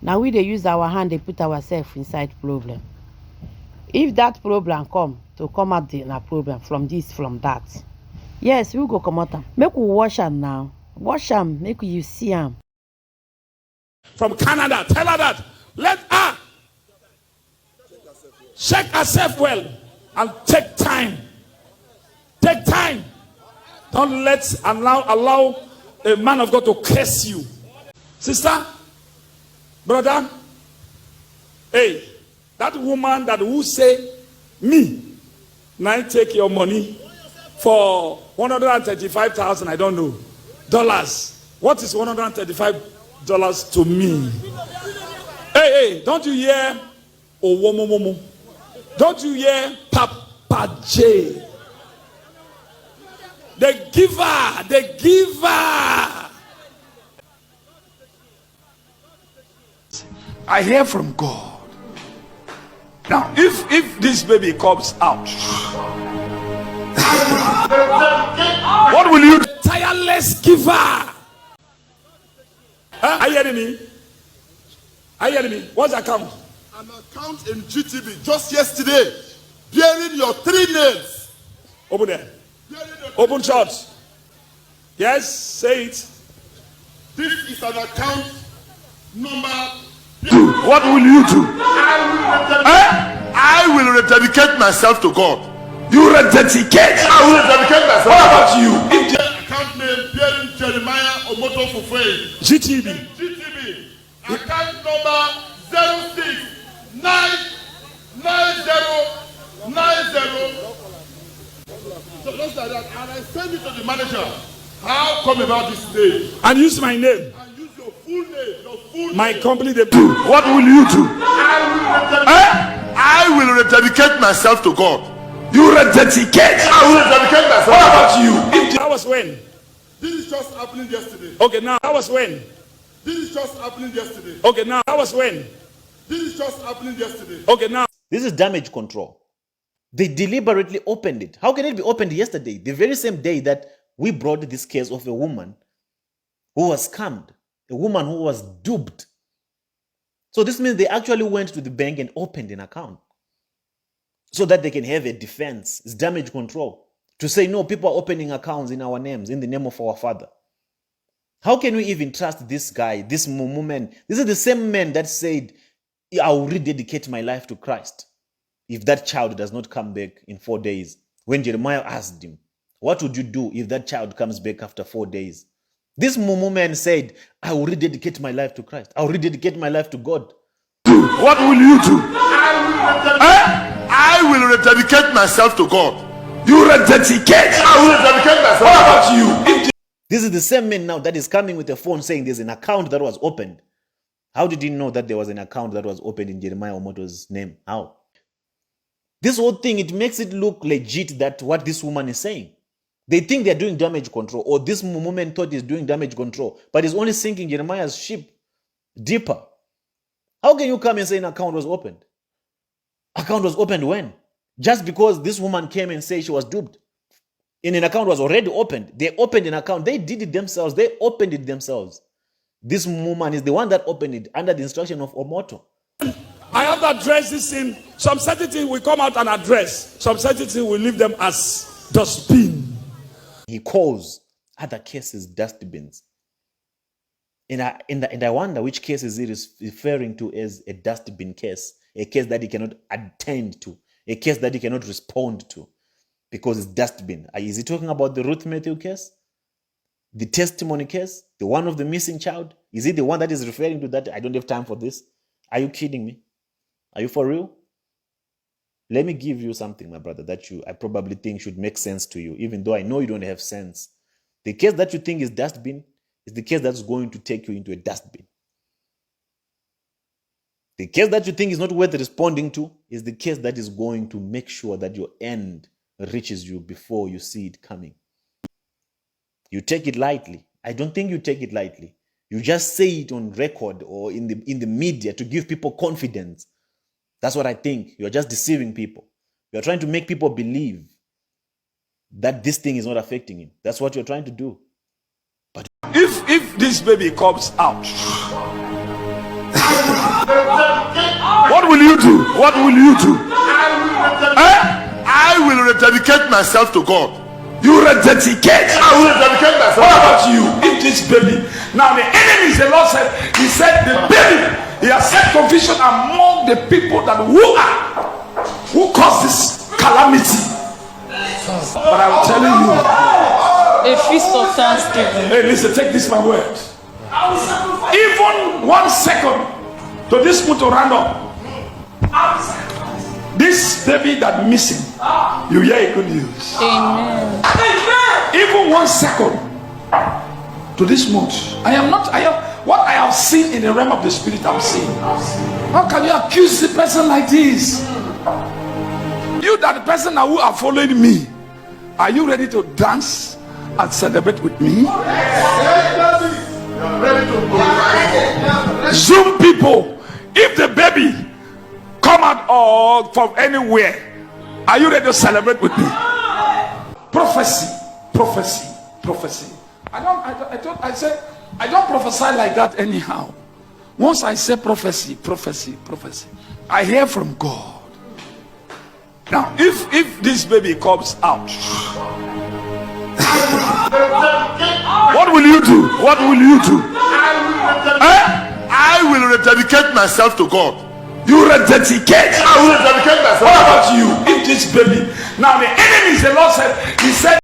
Now we dey use our hand, they put ourselves inside problem. If that problem come out na problem from this, from that. Yes, we go come out. Make we wash am now. Wash am, make you see am. From Canada, tell her that. Let her check herself well and take time. Take time. Don't allow a man of God to curse you. Sister, brother, hey, that woman that will say, me, now take your money for 135,000, I don't know, dollars. What is $135 to me? Hey, don't you hear Owomomomo? Don't you hear Papa J? The giver. I hear from God. Now, if this baby comes out, what will you do? Tireless giver. Are you hearing me? Are you hearing me? What's the account? An account in GTB just yesterday, bearing your 3 names. Open there. Open church. Yes, say it. This is an account number. What will you do? I will rededicate myself to God. You rededicate? I will rededicate myself. What about you? If the account name bearing Jeremiah Omoto Fufei. GTB. Account number 06999090. So just like that, and I send it to the manager. How come about this name? And use my name. And use your full name. My company, they do. What will you do? I will rededicate myself to God. You rededicate? I will rededicate myself. What about you? That was when? This is just happening yesterday. Okay, now that was when? This is just happening yesterday. Okay, now that was when? This is just happening yesterday. Okay, now. This is damage control. They deliberately opened it. How can it be opened yesterday? The very same day that we brought this case of a woman who was scammed, a woman who was duped. So this means they actually went to the bank and opened an account so that they can have a defense. It's damage control. To say, no, people are opening accounts in our names, in the name of our Father. How can we even trust this guy, this woman? This is the same man that said, I will rededicate my life to Christ if that child does not come back in 4 days. When Jeremiah asked him, what would you do if that child comes back after 4 days? This woman said, I will rededicate my life to Christ. I will rededicate my life to God. What will you do? I will rededicate myself to God. You rededicate? I will rededicate myself. What about you? This is the same man now that is coming with a phone saying there's an account that was opened. How did he know that there was an account that was opened in Jeremiah Omoto's name? How? This whole thing, it makes it look legit that what this woman is saying. They think they're doing damage control, or this woman thought he's doing damage control, but he's only sinking Jeremiah's ship deeper. How can you come and say an account was opened? Account was opened when? Just because this woman came and said she was duped. And an account was already opened. They opened an account. They did it themselves. They opened it themselves. This woman is the one that opened it under the instruction of Omoto. I have to address this thing. Some certain things will come out and address. Some certain things will leave them as dustbin. He calls other cases dustbins. And I wonder which cases it is referring to as a dustbin case, a case that he cannot attend to, a case that he cannot respond to because it's dustbin. Is he talking about the Ruth Matthew case? The testimony case? The one of the missing child? Is it the one that is referring to that? I don't have time for this. Are you kidding me? Are you for real? Let me give you something, my brother, that I probably think should make sense to you, even though I know you don't have sense. The case that you think is dustbin is the case that's going to take you into a dustbin. The case that you think is not worth responding to is the case that is going to make sure that your end reaches you before you see it coming. You take it lightly. I don't think you take it lightly. You just say it on record or in the media to give people confidence. That's what I think. You're just deceiving people. You're trying to make people believe that this thing is not affecting him. That's what you're trying to do. But if this baby comes out, What will you do? What will you do? I will rededicate myself to God. You rededicate. I will rededicate myself. What about you? If this baby. Now the enemies, the Lord said, he said the baby, he has set confusion among the people that who caused this calamity. But I'm telling you, A feast of thanksgiving. hey, listen, take this my word. Even 1 second to this mood to run up. This baby that missing, you hear a good news. Amen. Even 1 second to this mood. I am what I have seen in the realm of the spirit. I'm seeing. How can you accuse the person like this? You that the person now who are following me, are you ready to dance and celebrate with me? Zoom people, if the baby come out or from anywhere, are you ready to celebrate with me? Prophecy. I don't prophesy like that anyhow. Once I say prophecy, I hear from God. Now, if this baby comes out, what will you do? What will you do? I will rededicate myself to God. You rededicate. I will rededicate myself. What about you? If this baby. Now the enemies, the Lord said, he said